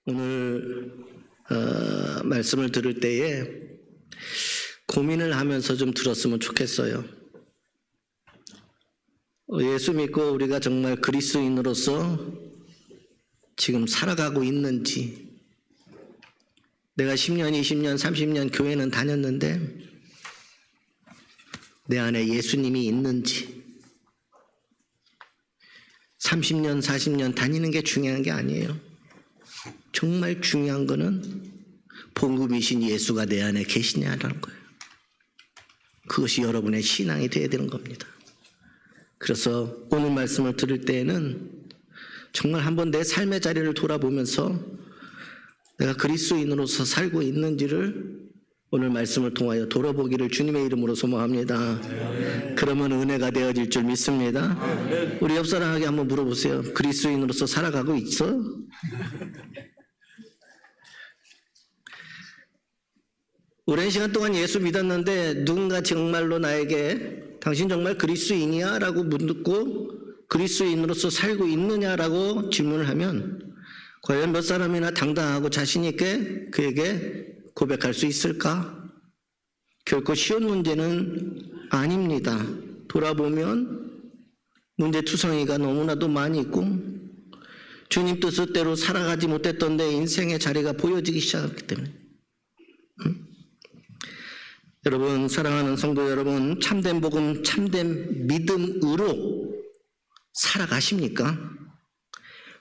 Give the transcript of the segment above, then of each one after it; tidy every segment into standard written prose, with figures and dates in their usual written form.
오늘 말씀을 들을 때에 고민을 하면서 좀 들었으면 좋겠어요. 예수 믿고 우리가 정말 그리스도인으로서 지금 살아가고 있는지, 내가 10년, 20년, 30년 교회는 다녔는데 내 안에 예수님이 있는지, 30년, 40년 다니는 게 중요한 게 아니에요. 정말 중요한 거는 복음이신 예수가 내 안에 계시냐라는 거예요. 그것이 여러분의 신앙이 되어야 되는 겁니다. 그래서 오늘 말씀을 들을 때에는 정말 한번 내 삶의 자리를 돌아보면서 내가 그리스도인으로서 살고 있는지를 오늘 말씀을 통하여 돌아보기를 주님의 이름으로 소망합니다. 그러면 은혜가 되어질 줄 믿습니다. 우리 옆 사람에게 한번 물어보세요. 그리스도인으로서 살아가고 있어? 오랜 시간 동안 예수 믿었는데 누군가 정말로 나에게 당신 정말 그리스도인이야? 라고 묻고 그리스도인으로서 살고 있느냐라고 질문을 하면 과연 몇 사람이나 당당하고 자신 있게 그에게 고백할 수 있을까? 결코 쉬운 문제는 아닙니다. 돌아보면 문제투성이가 너무나도 많이 있고 주님 뜻대로 살아가지 못했던 내 인생의 자리가 보여지기 시작했기 때문에 여러분, 사랑하는 성도 여러분, 참된 복음, 참된 믿음으로 살아가십니까?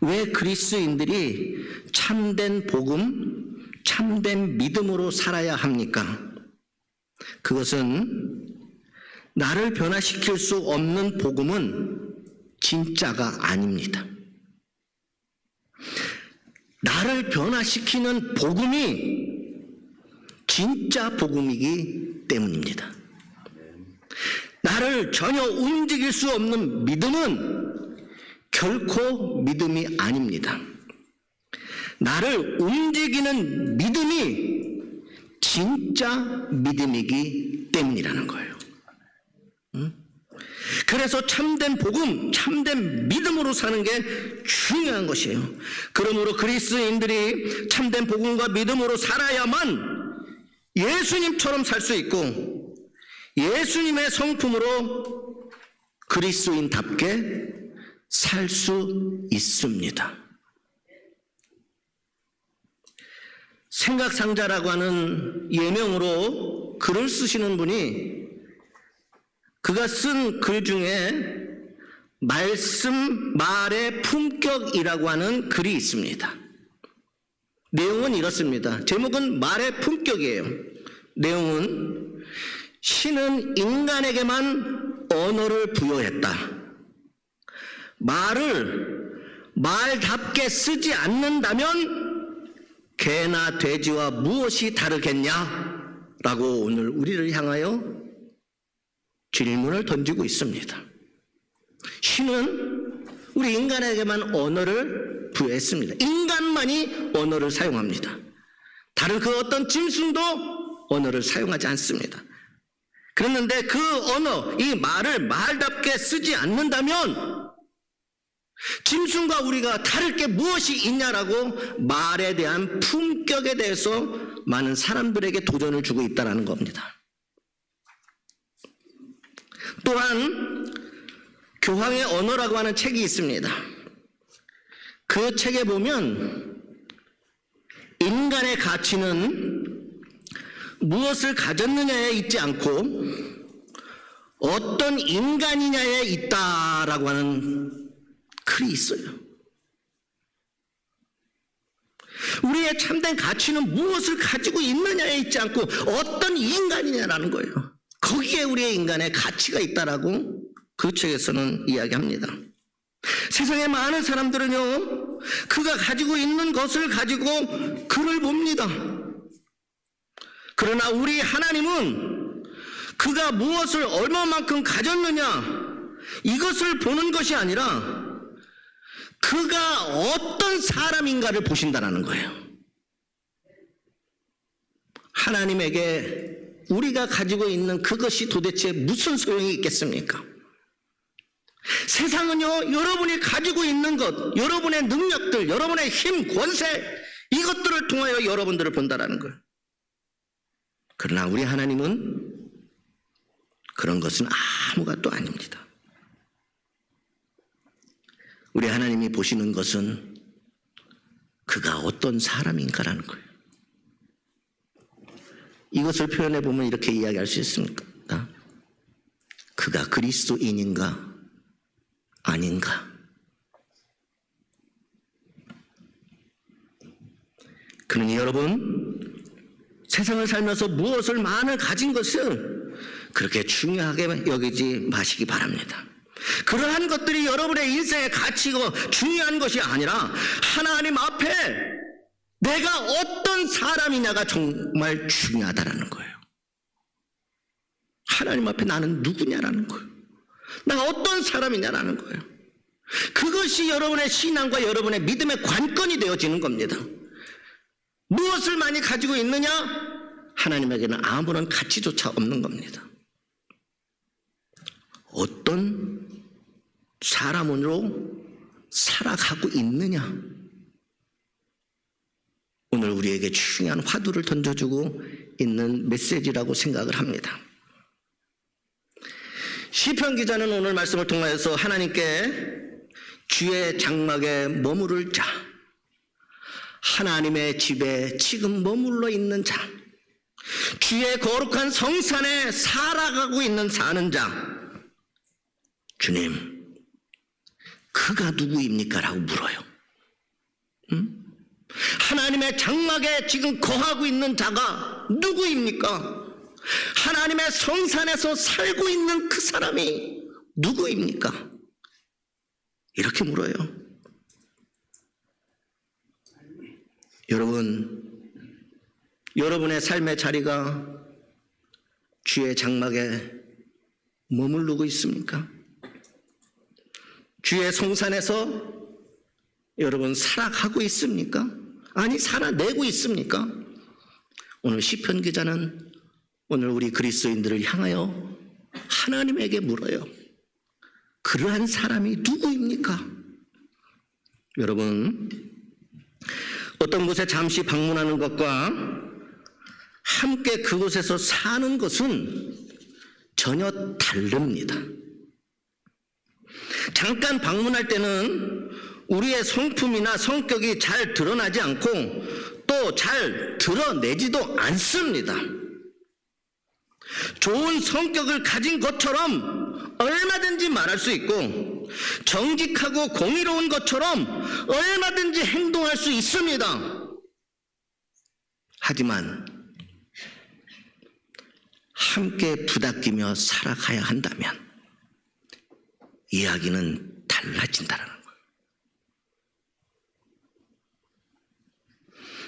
왜 그리스도인들이 참된 복음, 참된 믿음으로 살아야 합니까? 그것은 나를 변화시킬 수 없는 복음은 진짜가 아닙니다. 나를 변화시키는 복음이 진짜 복음이기 때문입니다. 나를 전혀 움직일 수 없는 믿음은 결코 믿음이 아닙니다. 나를 움직이는 믿음이 진짜 믿음이기 때문이라는 거예요. 그래서 참된 복음, 참된 믿음으로 사는 게 중요한 것이에요. 그러므로 그리스도인들이 참된 복음과 믿음으로 살아야만 예수님처럼 살 수 있고 예수님의 성품으로 그리스도인답게 살 수 있습니다. 생각상자라고 하는 예명으로 글을 쓰시는 분이 그가 쓴 글 중에 말의 품격이라고 하는 글이 있습니다. 내용은 이렇습니다. 제목은 말의 품격이에요. 내용은 신은 인간에게만 언어를 부여했다. 말을 말답게 쓰지 않는다면 개나 돼지와 무엇이 다르겠냐? 라고 오늘 우리를 향하여 질문을 던지고 있습니다. 신은 우리 인간에게만 언어를 부여했습니다. 인간만이 언어를 사용합니다. 다른 그 어떤 짐승도 언어를 사용하지 않습니다. 그랬는데 그 언어, 이 말을 말답게 쓰지 않는다면 짐승과 우리가 다를 게 무엇이 있냐라고 말에 대한 품격에 대해서 많은 사람들에게 도전을 주고 있다는 겁니다. 또한 교황의 언어라고 하는 책이 있습니다. 그 책에 보면 인간의 가치는 무엇을 가졌느냐에 있지 않고 어떤 인간이냐에 있다라고 하는 글이 있어요. 우리의 참된 가치는 무엇을 가지고 있느냐에 있지 않고 어떤 인간이냐라는 거예요. 거기에 우리의 인간의 가치가 있다라고 그 책에서는 이야기합니다. 세상에 많은 사람들은요, 그가 가지고 있는 것을 가지고 그를 봅니다. 그러나 우리 하나님은 그가 무엇을 얼마만큼 가졌느냐, 이것을 보는 것이 아니라 그가 어떤 사람인가를 보신다는 거예요. 하나님에게 우리가 가지고 있는 그것이 도대체 무슨 소용이 있겠습니까? 세상은요, 여러분이 가지고 있는 것, 여러분의 능력들, 여러분의 힘, 권세, 이것들을 통하여 여러분들을 본다라는 거예요. 그러나 우리 하나님은 그런 것은 아무것도 아닙니다. 우리 하나님이 보시는 것은 그가 어떤 사람인가라는 거예요. 이것을 표현해 보면 이렇게 이야기할 수 있습니다. 그가 그리스도인인가 아닌가. 그러니 여러분, 세상을 살면서 무엇을 많이 가진 것을 그렇게 중요하게 여기지 마시기 바랍니다. 그러한 것들이 여러분의 인생의 가치고 중요한 것이 아니라 하나님 앞에 내가 어떤 사람이냐가 정말 중요하다라는 거예요. 하나님 앞에 나는 누구냐라는 거예요. 내가 어떤 사람이냐라는 거예요. 그것이 여러분의 신앙과 여러분의 믿음의 관건이 되어지는 겁니다. 무엇을 많이 가지고 있느냐? 하나님에게는 아무런 가치조차 없는 겁니다. 어떤 사람으로 살아가고 있느냐? 오늘 우리에게 중요한 화두를 던져주고 있는 메시지라고 생각을 합니다. 시편 기자는 오늘 말씀을 통하여서 하나님께 주의 장막에 머무를 자, 하나님의 집에 지금 머물러 있는 자, 주의 거룩한 성산에 살아가고 있는 사는 자, 주님, 그가 누구입니까? 라고 물어요. 하나님의 장막에 지금 거하고 있는 자가 누구입니까? 하나님의 성산에서 살고 있는 그 사람이 누구입니까? 이렇게 물어요. 여러분, 여러분의 삶의 자리가 주의 장막에 머무르고 있습니까? 주의 성산에서 여러분 살아가고 있습니까? 아니, 살아내고 있습니까? 오늘 시편 기자는 오늘 우리 그리스도인들을 향하여 하나님에게 물어요. 그러한 사람이 누구입니까? 여러분, 어떤 곳에 잠시 방문하는 것과 함께 그곳에서 사는 것은 전혀 다릅니다. 잠깐 방문할 때는 우리의 성품이나 성격이 잘 드러나지 않고 또 잘 드러내지도 않습니다. 좋은 성격을 가진 것처럼 얼마든지 말할 수 있고 정직하고 공의로운 것처럼 얼마든지 행동할 수 있습니다. 하지만 함께 부닥기며 살아가야 한다면 이야기는 달라진다는 거예요.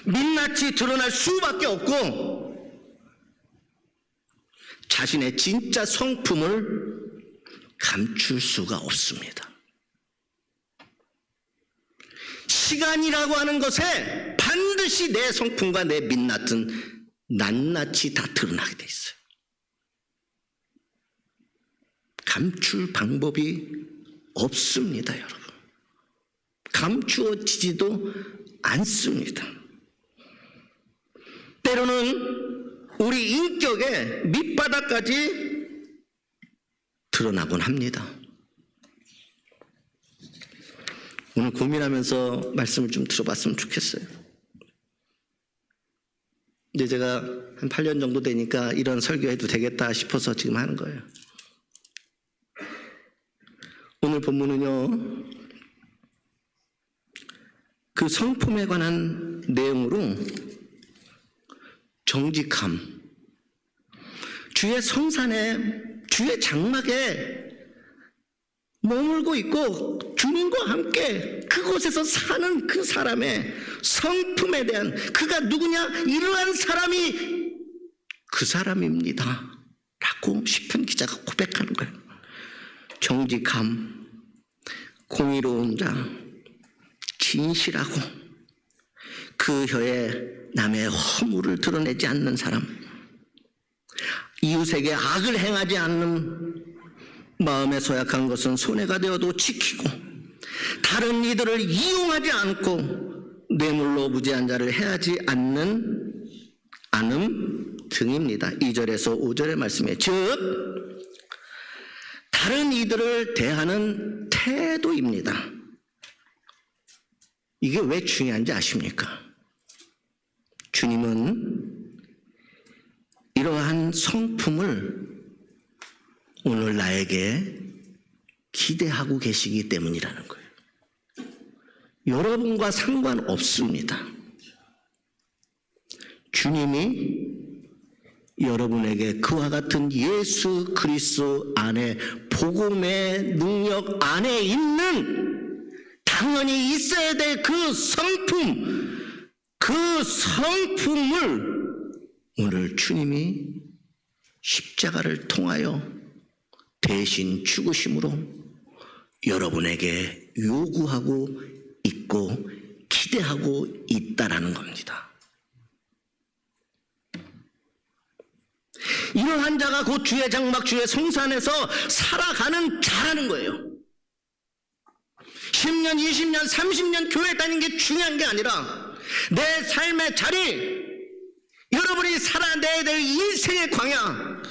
민낯이 드러날 수밖에 없고 자신의 진짜 성품을 감출 수가 없습니다. 시간이라고 하는 것에 반드시 내 성품과 내 민낯은 낱낱이 다 드러나게 돼 있어요. 감출 방법이 없습니다, 여러분. 감추어지지도 않습니다. 때로는 우리 인격의 밑바닥까지 드러나곤 합니다. 오늘 고민하면서 말씀을 좀 들어봤으면 좋겠어요. 이제 제가 한 8년 정도 되니까 이런 설교해도 되겠다 싶어서 지금 하는 거예요. 오늘 본문은요, 그 성품에 관한 내용으로 정직함, 주의 성산에, 주의 장막에 머물고 있고 주님과 함께 그곳에서 사는 그 사람의 성품에 대한, 그가 누구냐? 이러한 사람이 그 사람입니다 라고 시편 기자가 고백하는 거예요. 정직함, 공의로운 자, 진실하고 그 혀에 남의 허물을 드러내지 않는 사람, 이웃에게 악을 행하지 않는, 마음에 소약한 것은 손해가 되어도 지키고 다른 이들을 이용하지 않고 뇌물로 무죄한 자를 해하지 않음 등입니다. 2절에서 5절의 말씀에 즉 다른 이들을 대하는 태도입니다. 이게 왜 중요한지 아십니까? 주님은 이러한 성품을 오늘 나에게 기대하고 계시기 때문이라는 거예요. 여러분과 상관없습니다. 주님이 여러분에게 그와 같은 예수 그리스도 안에 복음의 능력 안에 있는 당연히 있어야 될 그 성품을 오늘 주님이 십자가를 통하여 대신 죽으심으로 여러분에게 요구하고 있고 기대하고 있다라는 겁니다. 이러한 자가 곧 주의 장막 주의 성산에서 살아가는 자라는 거예요. 10년, 20년, 30년 교회 다니는 게 중요한 게 아니라 내 삶의 자리, 여러분이 살아내야 될 인생의 광야,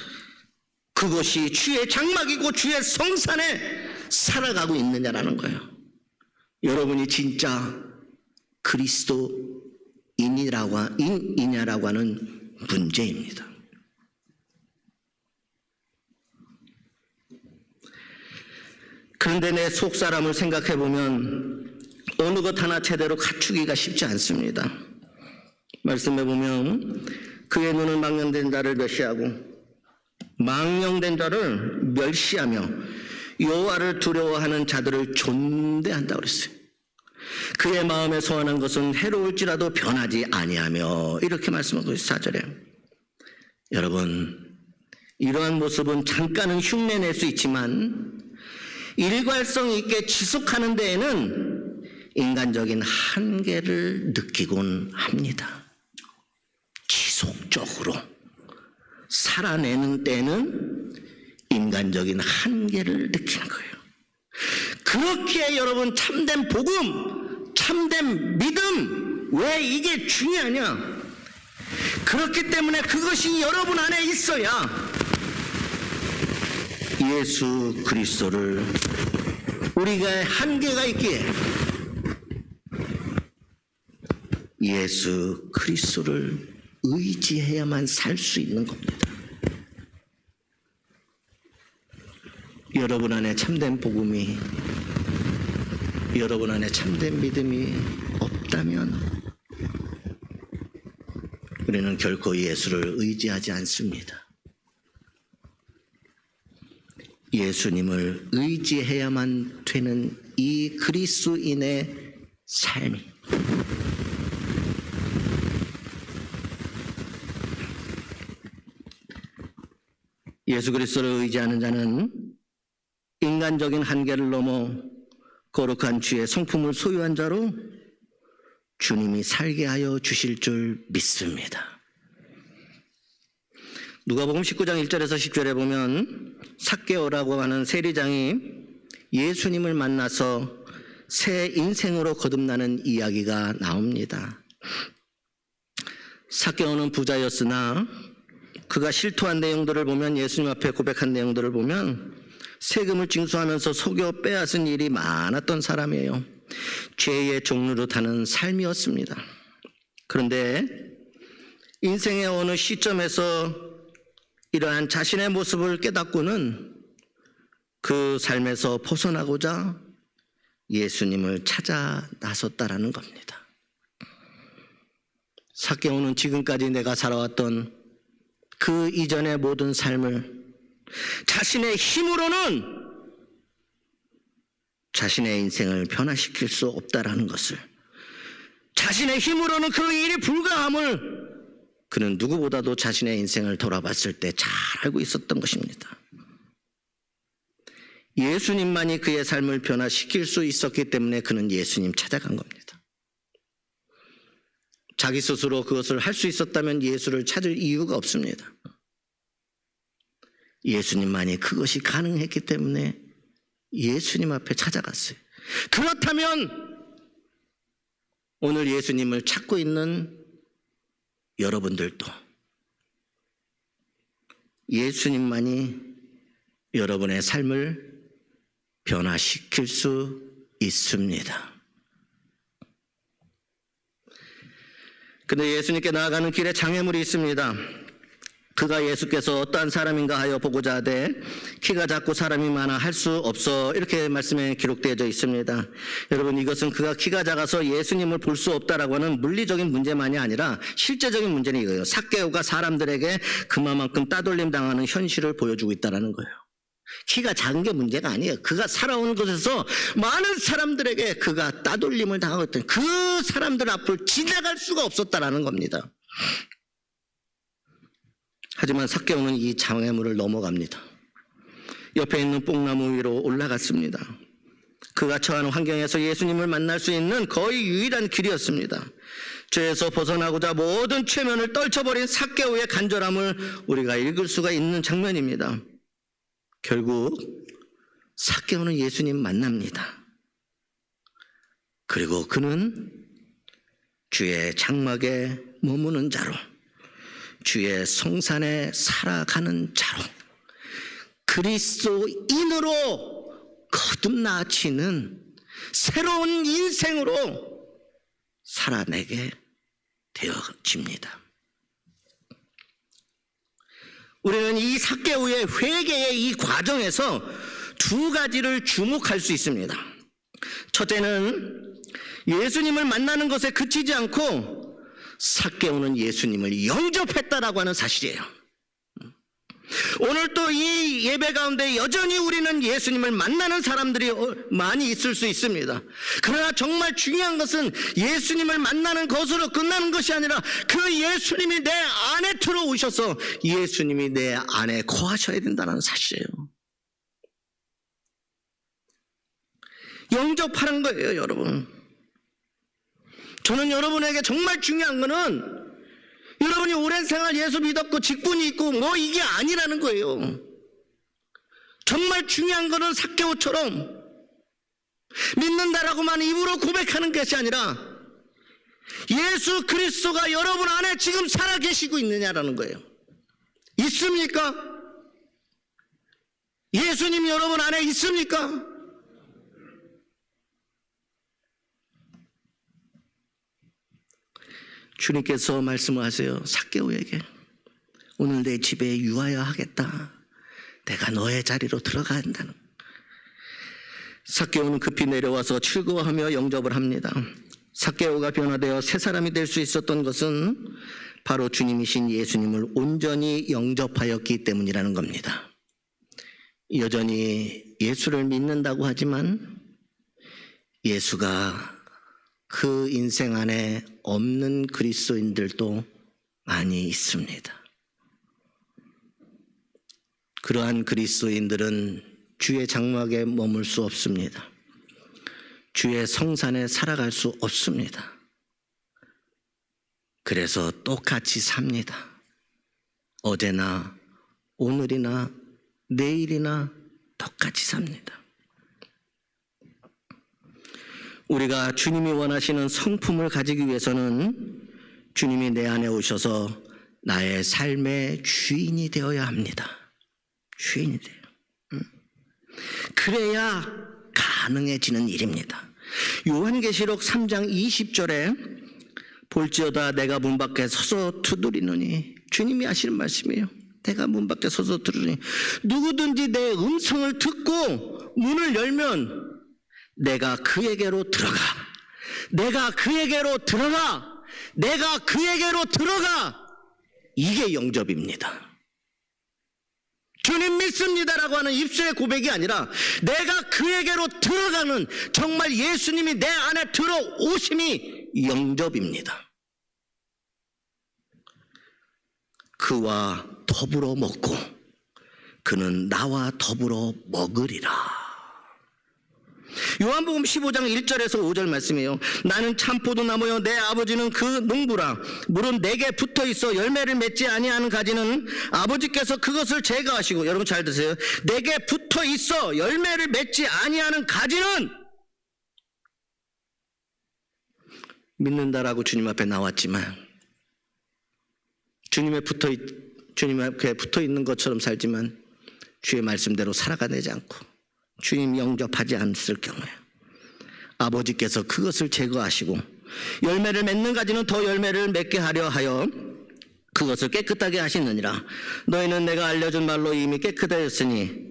그것이 주의 장막이고 주의 성산에 살아가고 있느냐라는 거예요. 여러분이 진짜 그리스도인이냐라고 하는 문제입니다. 그런데 내 속사람을 생각해 보면 어느 것 하나 제대로 갖추기가 쉽지 않습니다. 말씀해 보면 그의 눈은 망령된 자를 멸시하고 망령된 자를 멸시하며 여호와를 두려워하는 자들을 존대한다고 그랬어요. 그의 마음에 소원한 것은 해로울지라도 변하지 아니하며 이렇게 말씀하고 있어요. 4절에 여러분, 이러한 모습은 잠깐은 흉내낼 수 있지만 일관성 있게 지속하는 데에는 인간적인 한계를 느끼곤 합니다. 지속적으로 살아내는 때는 인간적인 한계를 느끼는 거예요. 그렇기에 여러분, 참된 복음, 참된 믿음, 왜 이게 중요하냐? 그렇기 때문에 그것이 여러분 안에 있어야 예수 그리스도를, 우리가 한계가 있기에 예수 그리스도를 의지해야만 살 수 있는 겁니다. 여러분 안에 참된 복음이, 여러분 안에 참된 믿음이 없다면 우리는 결코 예수를 의지하지 않습니다. 예수님을 의지해야만 되는 이 그리스도인의 삶이 예수 그리스도를 의지하는 자는 인간적인 한계를 넘어 거룩한 주의 성품을 소유한 자로 주님이 살게 하여 주실 줄 믿습니다. 누가복음 19장 1절에서 10절에 보면 삭개오라고 하는 세리장이 예수님을 만나서 새 인생으로 거듭나는 이야기가 나옵니다. 삭개오는 부자였으나 그가 실토한 내용들을 보면, 예수님 앞에 고백한 내용들을 보면 세금을 징수하면서 속여 빼앗은 일이 많았던 사람이에요. 죄의 종로로 타는 삶이었습니다. 그런데 인생의 어느 시점에서 이러한 자신의 모습을 깨닫고는 그 삶에서 벗어나고자 예수님을 찾아 나섰다라는 겁니다. 삭개오는 지금까지 내가 살아왔던 그 이전의 모든 삶을 자신의 힘으로는 자신의 인생을 변화시킬 수 없다라는 것을, 자신의 힘으로는 그 일이 불가함을 그는 누구보다도 자신의 인생을 돌아봤을 때 잘 알고 있었던 것입니다. 예수님만이 그의 삶을 변화시킬 수 있었기 때문에 그는 예수님 찾아간 겁니다. 자기 스스로 그것을 할 수 있었다면 예수를 찾을 이유가 없습니다. 예수님만이 그것이 가능했기 때문에 예수님 앞에 찾아갔어요. 그렇다면 오늘 예수님을 찾고 있는 여러분들도 예수님만이 여러분의 삶을 변화시킬 수 있습니다. 근데 예수님께 나아가는 길에 장애물이 있습니다. 그가 예수께서 어떠한 사람인가 하여 보고자 하되 키가 작고 사람이 많아 할 수 없어, 이렇게 말씀에 기록되어 있습니다. 여러분, 이것은 그가 키가 작아서 예수님을 볼 수 없다라고 하는 물리적인 문제만이 아니라 실제적인 문제는 이거예요. 삭개오가 사람들에게 그만큼 따돌림 당하는 현실을 보여주고 있다는 거예요. 키가 작은 게 문제가 아니에요. 그가 살아온 곳에서 많은 사람들에게 그가 따돌림을 당하고 있던 그 사람들 앞을 지나갈 수가 없었다라는 겁니다. 하지만 삭개오는 이 장애물을 넘어갑니다. 옆에 있는 뽕나무 위로 올라갔습니다. 그가 처한 환경에서 예수님을 만날 수 있는 거의 유일한 길이었습니다. 죄에서 벗어나고자 모든 최면을 떨쳐버린 삭개오의 간절함을 우리가 읽을 수가 있는 장면입니다. 결국 삭개오는 예수님 만납니다. 그리고 그는 주의 장막에 머무는 자로, 주의 성산에 살아가는 자로, 그리스도인으로 거듭나치는 새로운 인생으로 살아내게 되어집니다. 우리는 이 삭개오의 회개의 이 과정에서 두 가지를 주목할 수 있습니다. 첫째는 예수님을 만나는 것에 그치지 않고 삭개오는 예수님을 영접했다라고 하는 사실이에요. 오늘 또 이 예배 가운데 여전히 우리는 예수님을 만나는 사람들이 많이 있을 수 있습니다. 그러나 정말 중요한 것은 예수님을 만나는 것으로 끝나는 것이 아니라 그 예수님이 내 안에 들어오셔서 예수님이 내 안에 거하셔야 된다는 사실이에요. 영접하는 거예요, 여러분. 저는 여러분에게 정말 중요한 거는 여러분이 오랜 생활 예수 믿었고 직분이 있고 뭐 이게 아니라는 거예요. 정말 중요한 거는 삭개오처럼 믿는다라고만 입으로 고백하는 것이 아니라 예수 그리스도가 여러분 안에 지금 살아계시고 있느냐라는 거예요. 있습니까? 예수님 여러분 안에 있습니까? 주님께서 말씀을 하세요. 삭개오에게 오늘 내 집에 유하여 하겠다. 내가 너의 자리로 들어가야 한다는. 삭개오는 급히 내려와서 즐거워하며 영접을 합니다. 삭개오가 변화되어 새 사람이 될 수 있었던 것은 바로 주님이신 예수님을 온전히 영접하였기 때문이라는 겁니다. 여전히 예수를 믿는다고 하지만 예수가 그 인생 안에 없는 그리스도인들도 많이 있습니다. 그러한 그리스도인들은 주의 장막에 머물 수 없습니다. 주의 성산에 살아갈 수 없습니다. 그래서 똑같이 삽니다. 어제나 오늘이나 내일이나 똑같이 삽니다. 우리가 주님이 원하시는 성품을 가지기 위해서는 주님이 내 안에 오셔서 나의 삶의 주인이 되어야 합니다. 주인이 돼요. 그래야 가능해지는 일입니다. 요한계시록 3장 20절에 볼지어다 내가 문 밖에 서서 두드리노니, 주님이 하시는 말씀이에요. 내가 문 밖에 서서 두드리니 누구든지 내 음성을 듣고 문을 열면 내가 그에게로 들어가, 내가 그에게로 들어가, 내가 그에게로 들어가. 이게 영접입니다. 주님 믿습니다라고 하는 입술의 고백이 아니라 내가 그에게로 들어가는, 정말 예수님이 내 안에 들어오심이 영접입니다. 그와 더불어 먹고 그는 나와 더불어 먹으리라. 요한복음 15장 1절에서 5절 말씀이에요. 나는 참포도나무요 내 아버지는 그 농부라. 물은 내게 붙어있어 열매를 맺지 아니하는 가지는 아버지께서 그것을 제거하시고, 여러분 잘 드세요. 내게 붙어있어 열매를 맺지 아니하는 가지는 믿는다라고 주님 앞에 나왔지만 주님 앞에 붙어 있는 것처럼 살지만 주의 말씀대로 살아가지 않고 주님 영접하지 않았을 경우에 아버지께서 그것을 제거하시고 열매를 맺는 가지는 더 열매를 맺게 하려 하여 그것을 깨끗하게 하시느니라. 너희는 내가 알려준 말로 이미 깨끗하였으니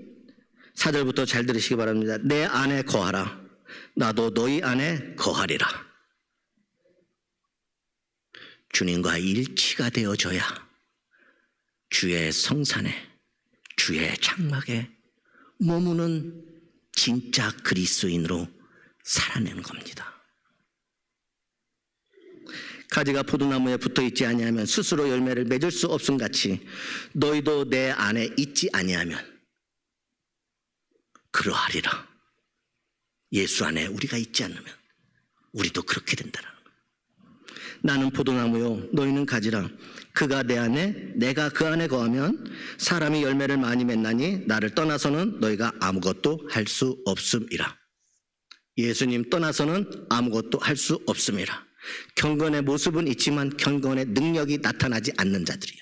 4절부터 잘 들으시기 바랍니다. 내 안에 거하라. 나도 너희 안에 거하리라. 주님과 일치가 되어져야 주의 성산에 주의 장막에 머무는 진짜 그리스도인으로 살아내는 겁니다. 가지가 포도나무에 붙어있지 아니하면 스스로 열매를 맺을 수 없음 같이 너희도 내 안에 있지 아니하면 그러하리라. 예수 안에 우리가 있지 않으면 우리도 그렇게 된다는 거예요. 나는 포도나무요 너희는 가지라. 그가 내 안에 내가 그 안에 거하면 사람이 열매를 많이 맺나니 나를 떠나서는 너희가 아무것도 할 수 없음이라. 예수님 떠나서는 아무것도 할 수 없음이라. 경건의 모습은 있지만 경건의 능력이 나타나지 않는 자들이야.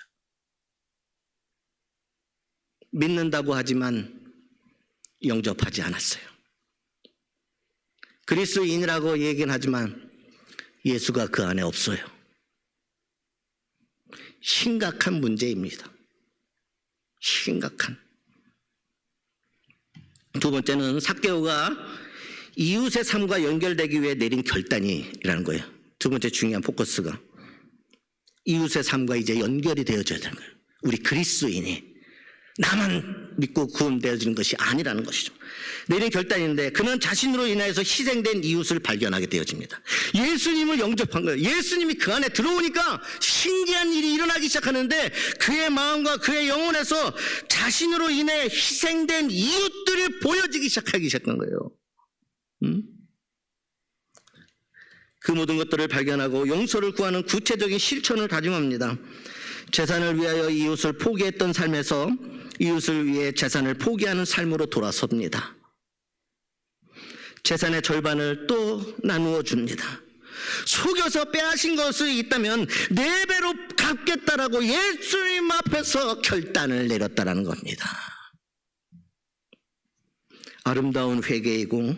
믿는다고 하지만 영접하지 않았어요. 그리스도인이라고 얘기는 하지만 예수가 그 안에 없어요. 심각한 문제입니다. 심각한. 두 번째는 삭개오가 이웃의 삶과 연결되기 위해 내린 결단이라는 거예요. 두 번째 중요한 포커스가 이웃의 삶과 이제 연결이 되어져야 되는 거예요. 우리 그리스도인이 나만 믿고 구원되어지는 것이 아니라는 것이죠. 내린 결단인데 그는 자신으로 인하여서 희생된 이웃을 발견하게 되어집니다. 예수님을 영접한 거예요. 예수님이 그 안에 들어오니까 신기한 일이 일어나기 시작하는데 그의 마음과 그의 영혼에서 자신으로 인해 희생된 이웃들이 보여지기 시작한 거예요. 그 모든 것들을 발견하고 용서를 구하는 구체적인 실천을 다짐합니다. 재산을 위하여 이웃을 포기했던 삶에서 이웃을 위해 재산을 포기하는 삶으로 돌아섭니다. 재산의 절반을 또 나누어 줍니다. 속여서 빼앗은 것이 있다면 4배로 갚겠다라고 예수님 앞에서 결단을 내렸다는 겁니다. 아름다운 회개이고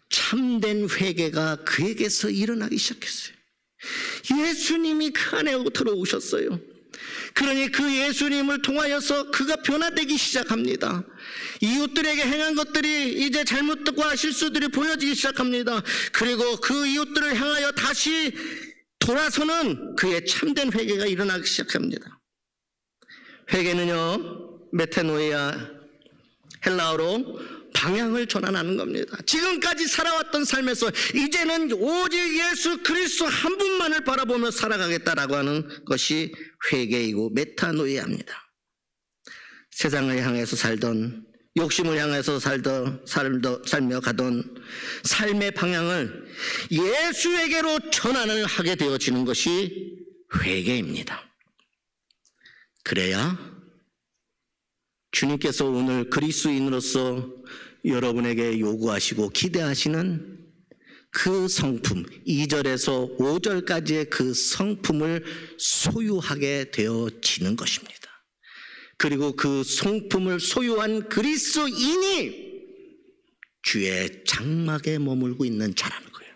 참된 회개가 그에게서 일어나기 시작했어요. 예수님이 그 안에 들어오셨어요. 그러니 그 예수님을 통하여서 그가 변화되기 시작합니다. 이웃들에게 행한 것들이 이제 잘못과 실수들이 보여지기 시작합니다. 그리고 그 이웃들을 향하여 다시 돌아서는 그의 참된 회개가 일어나기 시작합니다. 회개는요, 메테노이아 헬라어로 방향을 전환하는 겁니다. 지금까지 살아왔던 삶에서 이제는 오직 예수 그리스도 한 분만을 바라보며 살아가겠다라고 하는 것이 회개이고 메타노이아입니다. 세상을 향해서 살던 욕심을 향해서 살며 가던 삶의 방향을 예수에게로 전환을 하게 되어지는 것이 회개입니다. 그래야 주님께서 오늘 그리스도인으로서 여러분에게 요구하시고 기대하시는 그 성품, 2절에서 5절까지의 그 성품을 소유하게 되어지는 것입니다. 그리고 그 성품을 소유한 그리스도인이 주의 장막에 머물고 있는 자라는 거예요.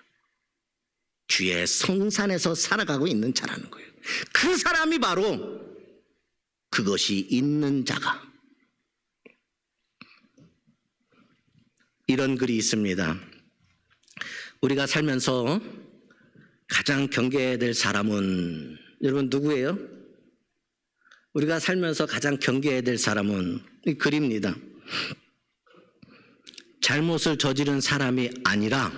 주의 성산에서 살아가고 있는 자라는 거예요. 그 사람이 바로 그것이 있는 자가. 이런 글이 있습니다. 우리가 살면서 가장 경계해야 될 사람은 여러분 누구예요? 우리가 살면서 가장 경계해야 될 사람은 이 글입니다. 잘못을 저지른 사람이 아니라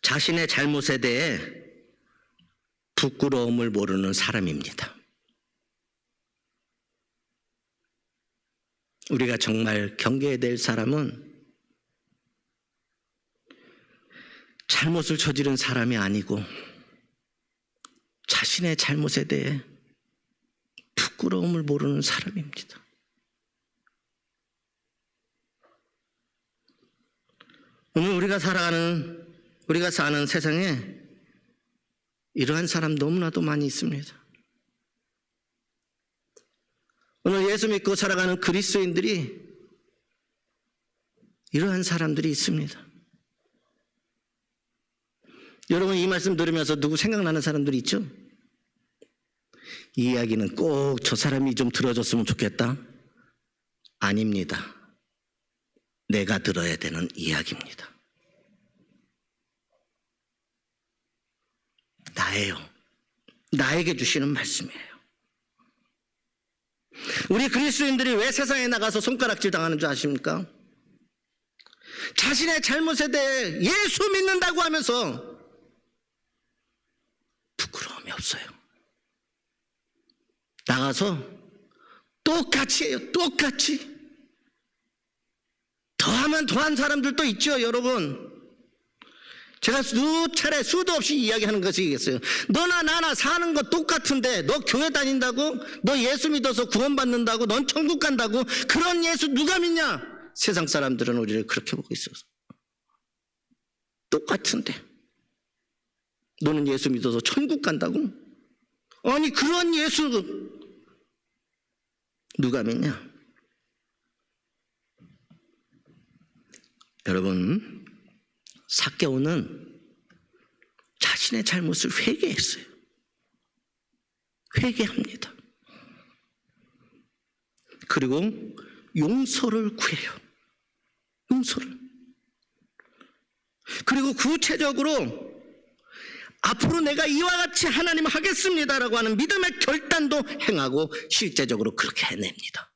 자신의 잘못에 대해 부끄러움을 모르는 사람입니다. 우리가 정말 경계해야 될 사람은 잘못을 저지른 사람이 아니고 자신의 잘못에 대해 부끄러움을 모르는 사람입니다. 오늘 우리가 살아가는 우리가 사는 세상에 이러한 사람 너무나도 많이 있습니다. 오늘 예수 믿고 살아가는 그리스도인들이 이러한 사람들이 있습니다. 여러분 이 말씀 들으면서 누구 생각나는 사람들이 있죠? 이 이야기는 꼭 저 사람이 좀 들어줬으면 좋겠다? 아닙니다. 내가 들어야 되는 이야기입니다. 나예요. 나에게 주시는 말씀이에요. 우리 그리스도인들이 왜 세상에 나가서 손가락질 당하는 줄 아십니까? 자신의 잘못에 대해 예수 믿는다고 하면서 부끄러움이 없어요. 나가서 똑같이 해요. 똑같이. 더하면 더한 사람들도 있죠, 여러분. 제가 수차례 수도 없이 이야기하는 것이겠어요. 너나 나나 사는 거 똑같은데 너 교회 다닌다고? 너 예수 믿어서 구원받는다고? 넌 천국 간다고? 그런 예수 누가 믿냐? 세상 사람들은 우리를 그렇게 보고 있어서. 똑같은데 너는 예수 믿어서 천국 간다고? 아니 그런 예수 누가 믿냐? 여러분, 삭개오는 자신의 잘못을 회개했어요. 회개합니다. 그리고 용서를 구해요. 용서를. 그리고 구체적으로 앞으로 내가 이와 같이 하나님 하겠습니다라고 하는 믿음의 결단도 행하고 실제적으로 그렇게 해냅니다.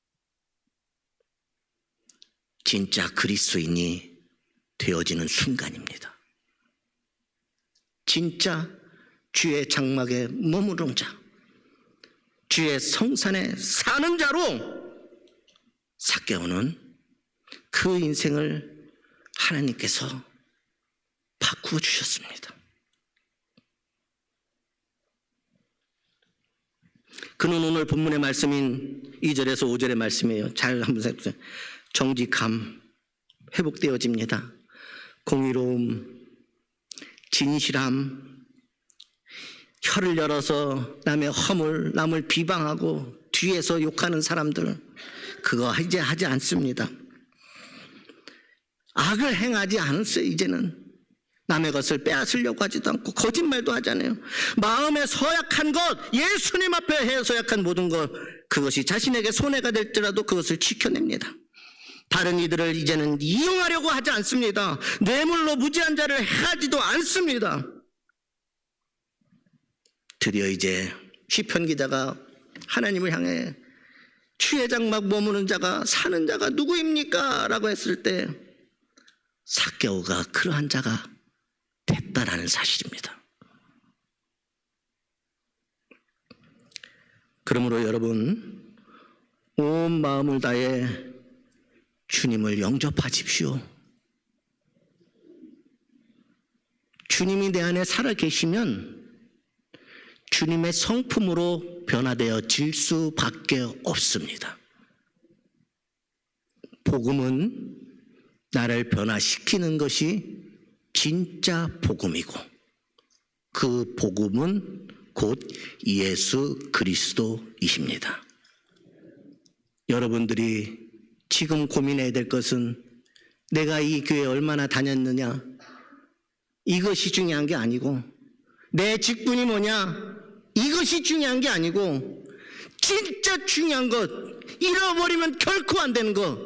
진짜 그리스도인이 되어지는 순간입니다. 진짜 주의 장막에 머무른 자, 주의 성산에 사는 자로 삭개오는 그 인생을 하나님께서 바꾸어 주셨습니다. 그는 오늘 본문의 말씀인 2절에서 5절의 말씀이에요. 잘 한번 생각해보세요. 정직함 회복되어집니다. 공의로움, 진실함, 혀를 열어서 남의 허물, 남을 비방하고 뒤에서 욕하는 사람들, 그거 이제 하지 않습니다. 악을 행하지 않았어요. 이제는 남의 것을 빼앗으려고 하지도 않고 거짓말도 하잖아요. 마음에 서약한 것, 예수님 앞에 해서약한 모든 것, 그것이 자신에게 손해가 될지라도 그것을 지켜냅니다. 다른 이들을 이제는 이용하려고 하지 않습니다. 뇌물로 무지한 자를 해하지도 않습니다. 드디어 이제 시편 기자가 하나님을 향해 주의 장막 머무는 자가 사는 자가 누구입니까? 라고 했을 때 삭개오가 그러한 자가 됐다라는 사실입니다. 그러므로 여러분, 온 마음을 다해 주님을 영접하십시오. 주님이 내 안에 살아계시면 주님의 성품으로 변화되어질 수밖에 없습니다. 복음은 나를 변화시키는 것이 진짜 복음이고, 그 복음은 곧 예수 그리스도이십니다. 여러분들이 지금 고민해야 될 것은 내가 이 교회에 얼마나 다녔느냐, 이것이 중요한 게 아니고, 내 직분이 뭐냐, 이것이 중요한 게 아니고, 진짜 중요한 것, 잃어버리면 결코 안 되는 것,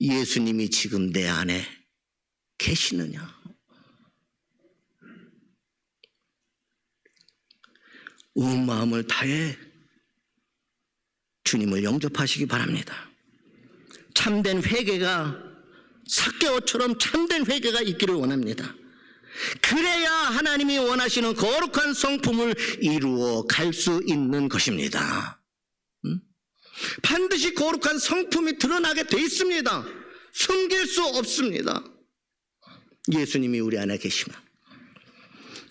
예수님이 지금 내 안에 계시느냐. 온 마음을 다해 주님을 영접하시기 바랍니다. 참된 회개가, 삭개오처럼 참된 회개가 있기를 원합니다. 그래야 하나님이 원하시는 거룩한 성품을 이루어 갈 수 있는 것입니다. 반드시 거룩한 성품이 드러나게 돼 있습니다. 숨길 수 없습니다. 예수님이 우리 안에 계시면.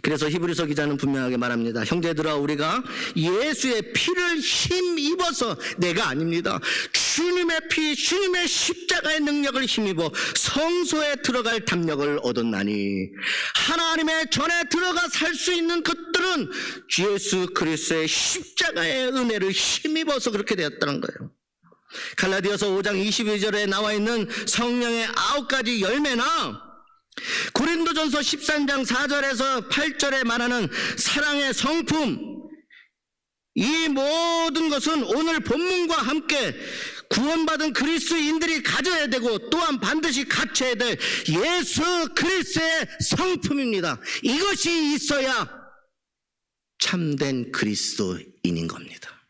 그래서 히브리서 기자는 분명하게 말합니다. 형제들아, 우리가 예수의 피를 힘입어서, 내가 아닙니다, 주님의 피, 주님의 십자가의 능력을 힘입어 성소에 들어갈 담력을 얻었나니, 하나님의 전에 들어가 살 수 있는 것들은 예수 그리스도의 십자가의 은혜를 힘입어서 그렇게 되었다는 거예요. 갈라디아서 5장 22절에 나와 있는 성령의 9가지 열매나 고린도전서 13장 4절에서 8절에 말하는 사랑의 성품, 이 모든 것은 오늘 본문과 함께 구원받은 그리스도인들이 가져야 되고 또한 반드시 갖춰야 될 예수 그리스도의 성품입니다. 이것이 있어야 참된 그리스도인인 겁니다.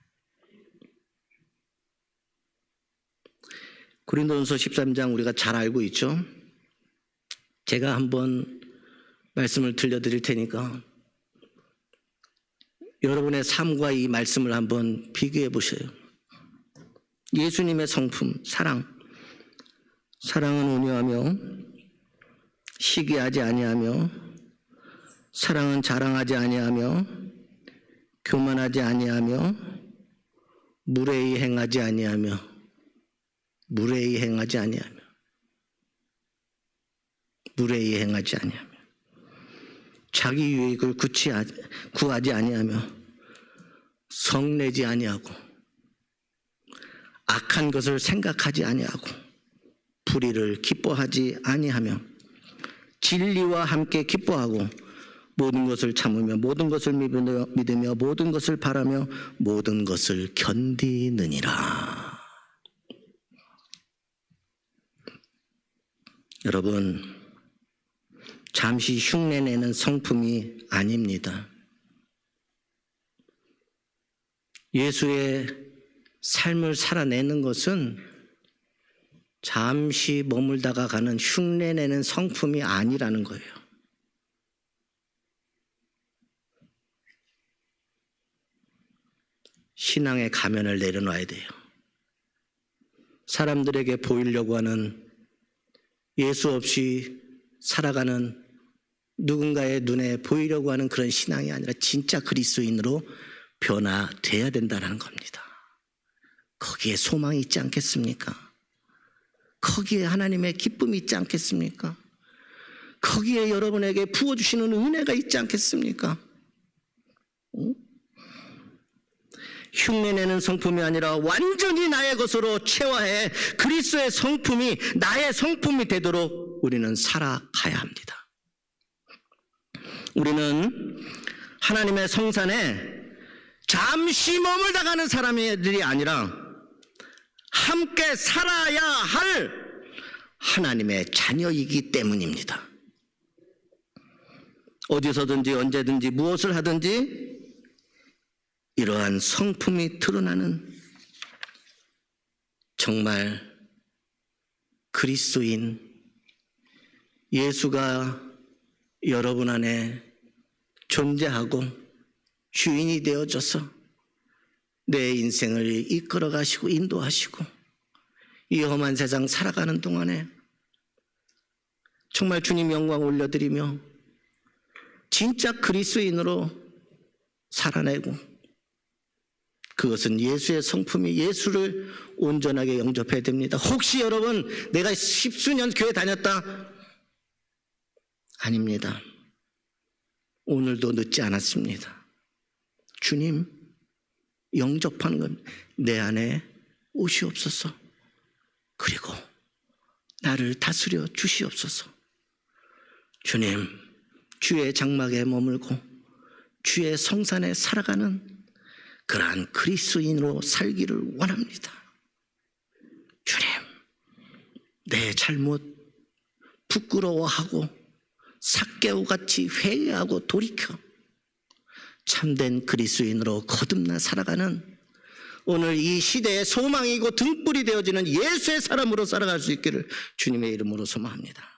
고린도전서 13장 우리가 잘 알고 있죠? 제가 한번 말씀을 들려드릴 테니까 여러분의 삶과 이 말씀을 한번 비교해 보세요. 예수님의 성품, 사랑. 사랑은 온유하며 시기하지 아니하며, 사랑은 자랑하지 아니하며, 교만하지 아니하며, 무례히 행하지 아니하며, 무례히 행하지 아니하며, 무례히 행하지 아니하며, 자기 유익을 구하지 아니하며, 성내지 아니하고, 악한 것을 생각하지 아니하고, 불의를 기뻐하지 아니하며, 진리와 함께 기뻐하고, 모든 것을 참으며, 모든 것을 믿으며, 모든 것을 바라며, 모든 것을 견디느니라. 여러분, 잠시 흉내내는 성품이 아닙니다. 예수의 삶을 살아내는 것은 잠시 머물다가 가는 흉내내는 성품이 아니라는 거예요. 신앙의 가면을 내려놔야 돼요. 사람들에게 보이려고 하는, 예수 없이 살아가는 누군가의 눈에 보이려고 하는 그런 신앙이 아니라 진짜 그리스도인으로 변화돼야 된다는 겁니다. 거기에 소망이 있지 않겠습니까? 거기에 하나님의 기쁨이 있지 않겠습니까? 거기에 여러분에게 부어주시는 은혜가 있지 않겠습니까? 흉내내는 성품이 아니라 완전히 나의 것으로 체화해 그리스도의 성품이 나의 성품이 되도록 우리는 살아가야 합니다. 우리는 하나님의 성산에 잠시 머물다 가는 사람들이 아니라 함께 살아야 할 하나님의 자녀이기 때문입니다. 어디서든지 언제든지 무엇을 하든지 이러한 성품이 드러나는 정말 그리스도인, 예수가 여러분 안에 존재하고 주인이 되어져서 내 인생을 이끌어 가시고 인도하시고 이 험한 세상 살아가는 동안에 정말 주님 영광 올려드리며 진짜 그리스도인으로 살아내고, 그것은 예수의 성품이 예수를 온전하게 영접해야 됩니다. 혹시 여러분 내가 10수년 교회 다녔다? 아닙니다. 오늘도 늦지 않았습니다. 주님 영접하는 건 내 안에 오시옵소서. 그리고 나를 다스려 주시옵소서. 주님, 주의 장막에 머물고 주의 성산에 살아가는 그러한 그리스도인으로 살기를 원합니다. 주님, 내 잘못 부끄러워하고 삭개오같이 회개하고 돌이켜 참된 그리스도인으로 거듭나 살아가는 오늘 이 시대의 소망이고 등불이 되어지는 예수의 사람으로 살아갈 수 있기를 주님의 이름으로 소망합니다.